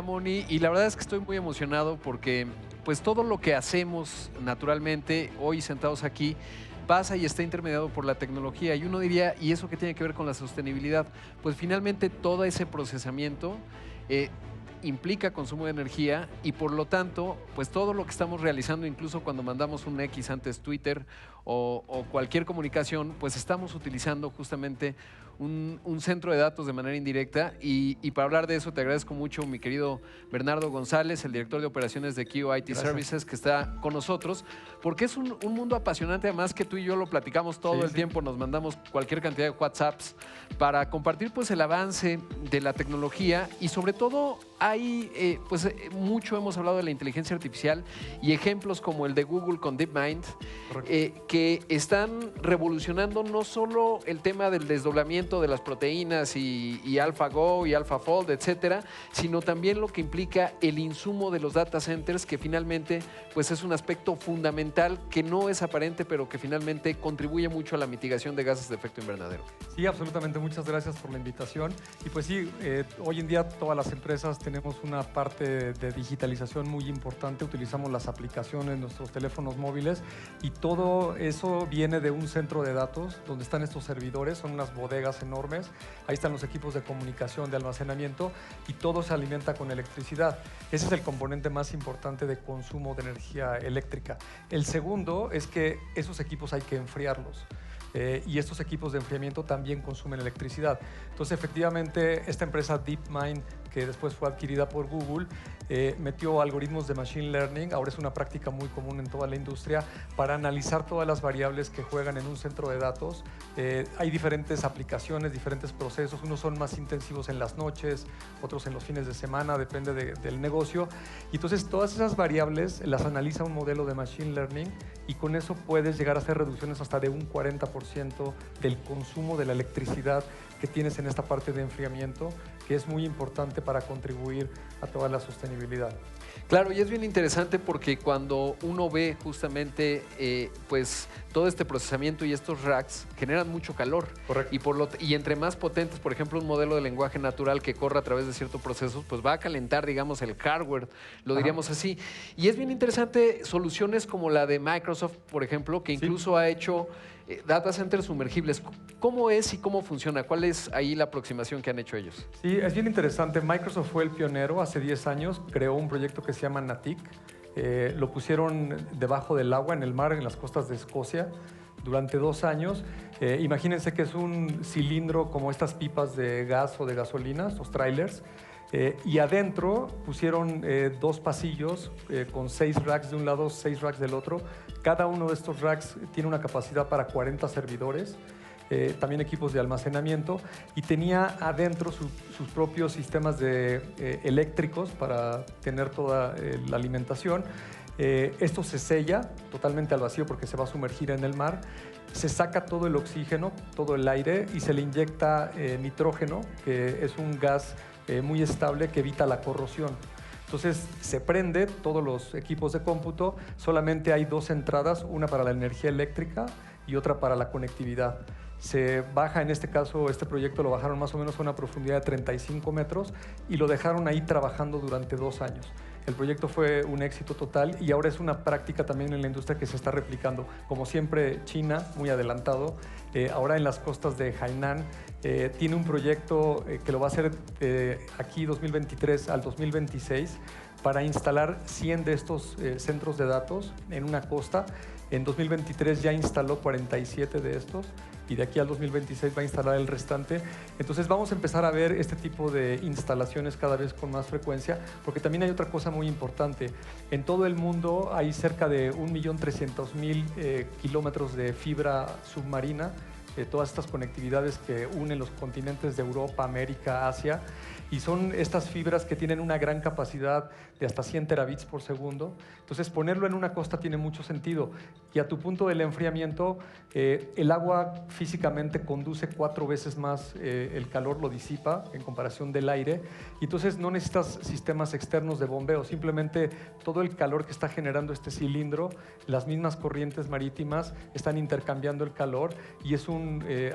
Moni, y la verdad es que estoy muy emocionado porque pues todo lo que hacemos naturalmente hoy sentados aquí pasa y está intermediado por la tecnología. Y uno diría, ¿y eso qué tiene que ver con la sostenibilidad? Pues finalmente todo ese procesamiento eh, implica consumo de energía y por lo tanto, pues todo lo que estamos realizando, incluso cuando mandamos un X antes Twitter o cualquier comunicación, pues estamos utilizando justamente un centro de datos de manera indirecta y para hablar de eso te agradezco mucho mi querido Bernardo González, el director de operaciones de QIT Gracias. Services que está con nosotros, porque es un mundo apasionante, además que tú y yo lo platicamos todo Sí, el sí. tiempo, nos mandamos cualquier cantidad de WhatsApps para compartir pues el avance de la tecnología y sobre todo hay mucho hemos hablado de la inteligencia artificial y ejemplos como el de Google con DeepMind que están revolucionando no solo el tema del desdoblamiento de las proteínas y AlphaGo y AlphaFold, etcétera, sino también lo que implica el insumo de los data centers, que finalmente pues es un aspecto fundamental que no es aparente, pero que finalmente contribuye mucho a la mitigación de gases de efecto invernadero. Sí, absolutamente. Muchas gracias por la invitación. Y pues sí, hoy en día todas las empresas tenemos una parte de digitalización muy importante. Utilizamos las aplicaciones, nuestros teléfonos móviles y todo eso viene de un centro de datos donde están estos servidores. Son unas bodegas enormes. Ahí están los equipos de comunicación, de almacenamiento y todo se alimenta con electricidad. Ese es el componente más importante de consumo de energía eléctrica. El segundo es que esos equipos hay que enfriarlos. Y estos equipos de enfriamiento también consumen electricidad. Entonces, efectivamente, esta empresa DeepMind, que después fue adquirida por Google, metió algoritmos de Machine Learning, ahora es una práctica muy común en toda la industria, para analizar todas las variables que juegan en un centro de datos. Hay diferentes aplicaciones, diferentes procesos, unos son más intensivos en las noches, otros en los fines de semana, depende del negocio. Y entonces, todas esas variables las analiza un modelo de Machine Learning y con eso puedes llegar a hacer reducciones hasta de un 40% del consumo de la electricidad que tienes en esta parte de enfriamiento, que es muy importante para contribuir a toda la sostenibilidad. Claro, y es bien interesante porque cuando uno ve justamente pues todo este procesamiento y estos racks generan mucho calor. Correcto. Y entre más potentes, por ejemplo, un modelo de lenguaje natural que corra a través de ciertos procesos, pues va a calentar, digamos, el hardware, lo diríamos así. Y es bien interesante soluciones como la de Microsoft, por ejemplo, que incluso ha hecho data centers sumergibles. ¿Cómo es y cómo funciona? ¿Cuál es ahí la aproximación que han hecho ellos? Sí, es bien interesante. Microsoft fue el pionero hace 10 años, creó un proyecto que se llama Natic. Lo pusieron debajo del agua, en el mar, en las costas de Escocia, durante 2 años. Imagínense que es un cilindro como estas pipas de gas o de gasolina, estos trailers. Y adentro pusieron 2 pasillos con 6 racks de un lado, 6 racks del otro. Cada uno de estos racks tiene una capacidad para 40 servidores. También equipos de almacenamiento y tenía adentro sus propios sistemas eléctricos para tener toda la alimentación. Esto se sella totalmente al vacío porque se va a sumergir en el mar. Se saca todo el oxígeno, todo el aire y se le inyecta nitrógeno, que es un gas muy estable que evita la corrosión. Entonces se prende todos los equipos de cómputo, solamente hay 2 entradas, una para la energía eléctrica y otra para la conectividad. Se baja, en este caso, este proyecto lo bajaron más o menos a una profundidad de 35 metros y lo dejaron ahí trabajando durante 2 años. El proyecto fue un éxito total y ahora es una práctica también en la industria que se está replicando. Como siempre, China, muy adelantado, ahora en las costas de Hainan, tiene un proyecto que lo va a hacer aquí 2023 al 2026 para instalar 100 de estos centros de datos en una costa. En 2023 ya instaló 47 de estos y de aquí al 2026 va a instalar el restante. Entonces vamos a empezar a ver este tipo de instalaciones cada vez con más frecuencia, porque también hay otra cosa muy importante. En todo el mundo hay cerca de 1.300.000 kilómetros de fibra submarina, todas estas conectividades que unen los continentes de Europa, América, Asia, y son estas fibras que tienen una gran capacidad de hasta 100 terabits por segundo. Entonces, ponerlo en una costa tiene mucho sentido. Y a tu punto del enfriamiento, el agua físicamente conduce 4 veces más el calor, lo disipa en comparación del aire. Y entonces no necesitas sistemas externos de bombeo, simplemente todo el calor que está generando este cilindro, las mismas corrientes marítimas están intercambiando el calor y es un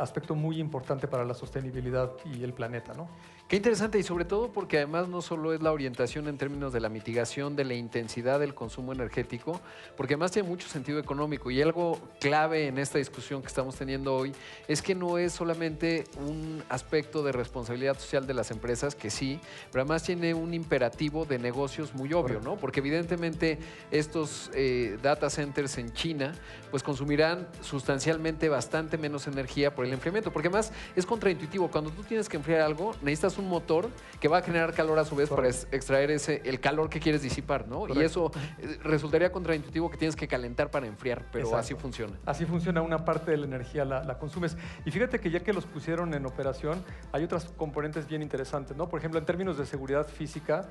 aspecto muy importante para la sostenibilidad y el planeta, ¿no? Qué interesante y sobre todo porque además no solo es la orientación en términos de la mitigación de la intensidad del consumo energético, porque además tiene mucho sentido económico y algo clave en esta discusión que estamos teniendo hoy es que no es solamente un aspecto de responsabilidad social de las empresas, que sí, pero además tiene un imperativo de negocios muy obvio, ¿no? Porque evidentemente estos data centers en China pues consumirán sustancialmente bastante menos energía por el enfriamiento, porque además es contraintuitivo. Cuando tú tienes que enfriar algo, necesitas un motor que va a generar calor a su vez para extraer el calor que quieres disipar, ¿no? Correcto. Y eso resultaría contraintuitivo que tienes que calentar para enfriar, pero exacto, así funciona. Así funciona, una parte de la energía la consumes. Y fíjate que ya que los pusieron en operación, hay otras componentes bien interesantes, ¿no? Por ejemplo, en términos de seguridad física,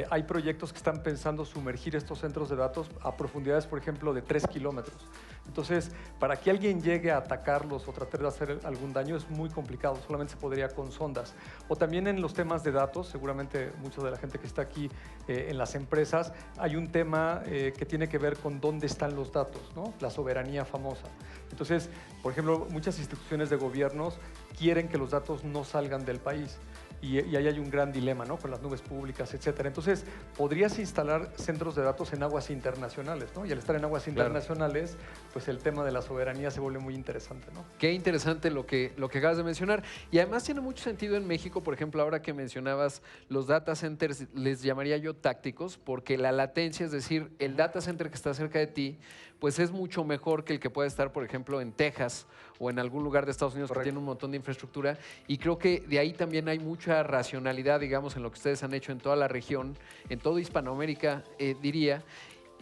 hay proyectos que están pensando sumergir estos centros de datos a profundidades, por ejemplo, de 3 kilómetros. Entonces, para que alguien llegue a atacarlos o tratar de hacer algún daño es muy complicado, solamente se podría con sondas. O también en los temas de datos, seguramente mucha de la gente que está aquí en las empresas, hay un tema que tiene que ver con dónde están los datos, ¿no? La soberanía famosa. Entonces, por ejemplo, muchas instituciones de gobiernos quieren que los datos no salgan del país. Y ahí hay un gran dilema, ¿no? Con las nubes públicas, etcétera. Entonces, podrías instalar centros de datos en aguas internacionales, ¿no? Y al estar en aguas internacionales, pues el tema de la soberanía se vuelve muy interesante, ¿no? Qué interesante lo que acabas de mencionar. Y además tiene mucho sentido en México, por ejemplo, ahora que mencionabas los data centers, les llamaría yo tácticos, porque la latencia, es decir, el data center que está cerca de ti, pues es mucho mejor que el que puede estar, por ejemplo, en Texas o en algún lugar de Estados Unidos. Correcto. Que tiene un montón de infraestructura. Y creo que de ahí también hay mucha racionalidad, digamos, en lo que ustedes han hecho en toda la región, en toda Hispanoamérica, diría,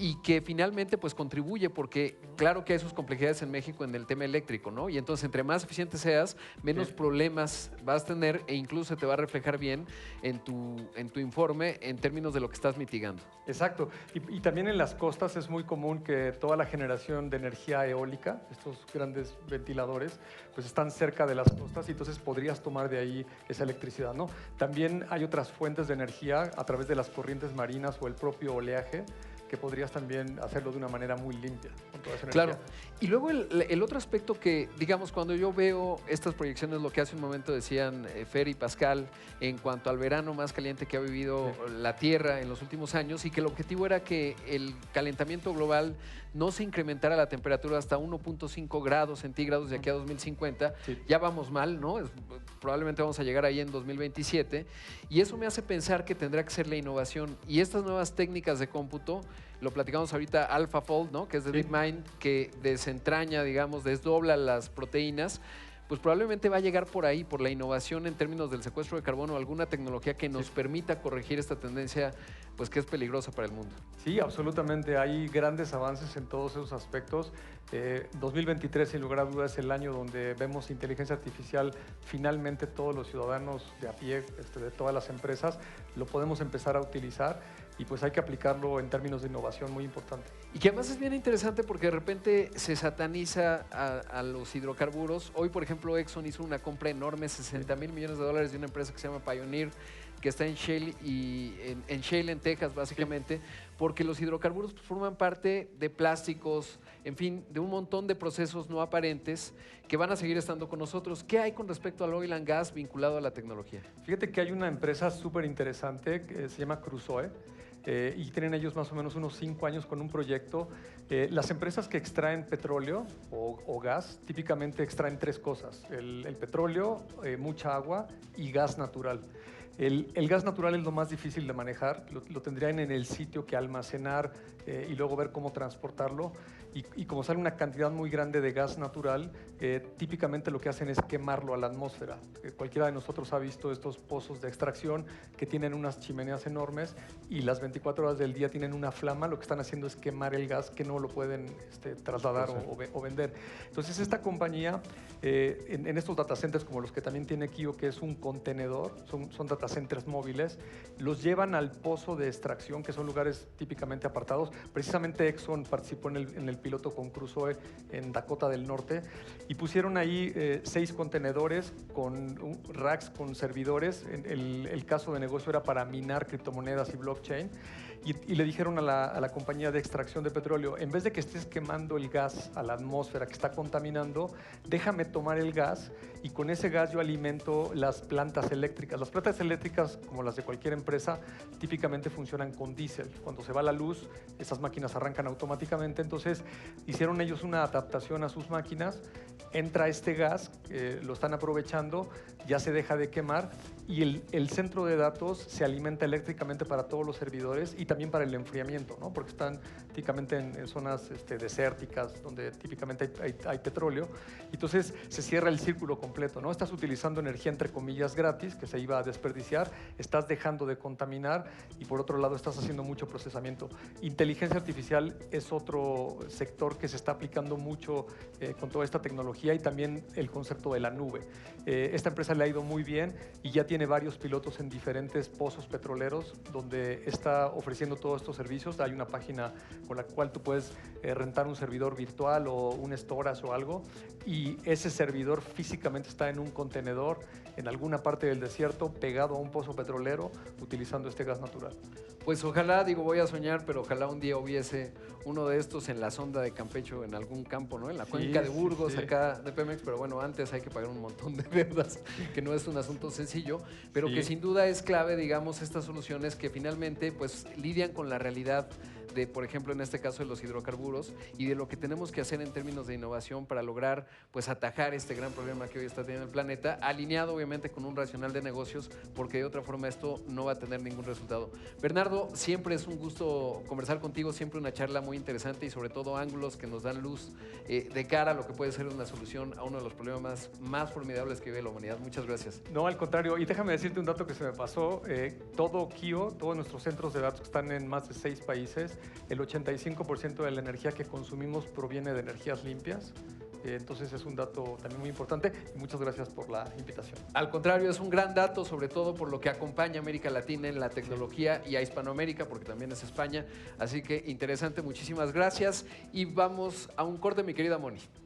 y que finalmente pues contribuye, porque claro que hay sus complejidades en México en el tema eléctrico, ¿no? Y entonces entre más eficiente seas, menos problemas vas a tener e incluso te va a reflejar bien en tu informe en términos de lo que estás mitigando. Exacto. Y también en las costas es muy común que toda la generación de energía eólica, estos grandes ventiladores, pues están cerca de las costas y entonces podrías tomar de ahí esa electricidad, ¿no? También hay otras fuentes de energía a través de las corrientes marinas o el propio oleaje, que podrías también hacerlo de una manera muy limpia con toda esa energía. Claro. Y luego el otro aspecto que, digamos, cuando yo veo estas proyecciones, lo que hace un momento decían Fer y Pascal, en cuanto al verano más caliente que ha vivido la Tierra en los últimos años, y que el objetivo era que el calentamiento global no se incrementara la temperatura hasta 1.5 grados centígrados de aquí a 2050. Ya vamos mal, ¿no? Probablemente vamos a llegar ahí en 2027. Y eso me hace pensar que tendrá que ser la innovación. Y estas nuevas técnicas de cómputo, lo platicamos ahorita, AlphaFold, ¿no? Que es de DeepMind, que desentraña, digamos, desdobla las proteínas, pues probablemente va a llegar por ahí, por la innovación en términos del secuestro de carbono, alguna tecnología que nos permita corregir esta tendencia, pues que es peligrosa para el mundo. Sí, absolutamente. Hay grandes avances en todos esos aspectos. 2023, sin lugar a dudas, es el año donde vemos inteligencia artificial. Finalmente, todos los ciudadanos de a pie, de todas las empresas, lo podemos empezar a utilizar. Y pues hay que aplicarlo en términos de innovación muy importante. Y que además es bien interesante porque de repente se sataniza a los hidrocarburos. Hoy, por ejemplo, Exxon hizo una compra enorme, $60 mil millones de una empresa que se llama Pioneer, que está en Shale, en Shale, en Texas, básicamente, porque los hidrocarburos pues, forman parte de plásticos, en fin, de un montón de procesos no aparentes que van a seguir estando con nosotros. ¿Qué hay con respecto al oil and gas vinculado a la tecnología? Fíjate que hay una empresa súper interesante que se llama Crusoe. Y tienen ellos más o menos unos 5 años con un proyecto. Las empresas que extraen petróleo o gas típicamente extraen 3 cosas: el petróleo, mucha agua y gas natural. El gas natural es lo más difícil de manejar, lo tendrían en el sitio que almacenar y luego ver cómo transportarlo. Y como sale una cantidad muy grande de gas natural, típicamente lo que hacen es quemarlo a la atmósfera. Cualquiera de nosotros ha visto estos pozos de extracción que tienen unas chimeneas enormes y las 24 horas del día tienen una flama. Lo que están haciendo es quemar el gas, que no lo pueden trasladar o vender. Entonces esta compañía, en estos data centers como los que también tiene Kio, que es un contenedor, son data centers móviles, los llevan al pozo de extracción, que son lugares típicamente apartados. Precisamente Exxon participó en el piloto con Crusoe en Dakota del Norte y pusieron ahí 6 contenedores con racks con servidores. El caso de negocio era para minar criptomonedas y blockchain. Y le dijeron a la compañía de extracción de petróleo: en vez de que estés quemando el gas a la atmósfera que está contaminando, déjame tomar el gas y con ese gas yo alimento las plantas eléctricas. Las plantas eléctricas, como las de cualquier empresa, típicamente funcionan con diésel. Cuando se va la luz, esas máquinas arrancan automáticamente. Entonces, hicieron ellos una adaptación a sus máquinas. Entra este gas, lo están aprovechando, ya se deja de quemar y el centro de datos se alimenta eléctricamente para todos los servidores y también para el enfriamiento, ¿no? Porque están típicamente en zonas desérticas donde típicamente hay petróleo. Entonces se cierra el círculo completo, ¿no? Estás utilizando energía entre comillas gratis que se iba a desperdiciar, estás dejando de contaminar y por otro lado estás haciendo mucho procesamiento. Inteligencia artificial es otro sector que se está aplicando mucho con toda esta tecnología y también el concepto de la nube. Esta empresa le ha ido muy bien y ya tiene varios pilotos en diferentes pozos petroleros donde está ofreciendo todos estos servicios. Hay una página con la cual tú puedes rentar un servidor virtual o un storage o algo y ese servidor físicamente está en un contenedor en alguna parte del desierto pegado a un pozo petrolero utilizando este gas natural. Pues ojalá, digo, voy a soñar, pero ojalá un día hubiese uno de estos en la sonda de Campeche, en algún campo, ¿no? En la cuenca de Burgos, acá de Pemex, pero bueno, antes hay que pagar un montón de deudas, que no es un asunto sencillo, pero que sin duda es clave, digamos, estas soluciones que finalmente pues lidian con la realidad de, por ejemplo, en este caso de los hidrocarburos y de lo que tenemos que hacer en términos de innovación para lograr pues atajar este gran problema que hoy está teniendo el planeta, alineado obviamente con un racional de negocios, porque de otra forma esto no va a tener ningún resultado. Bernardo, siempre es un gusto conversar contigo, siempre una charla muy interesante y sobre todo ángulos que nos dan luz de cara a lo que puede ser una solución a uno de los problemas más formidables que vive la humanidad. Muchas gracias. No, al contrario, y déjame decirte un dato que se me pasó, todo Kio, todos nuestros centros de datos que están en más de 6 países, el 85% de la energía que consumimos proviene de energías limpias. Entonces es un dato también muy importante y muchas gracias por la invitación. Al contrario, es un gran dato, sobre todo por lo que acompaña a América Latina en la tecnología y a Hispanoamérica, porque también es España. Así que interesante, muchísimas gracias. Y vamos a un corte, mi querida Moni.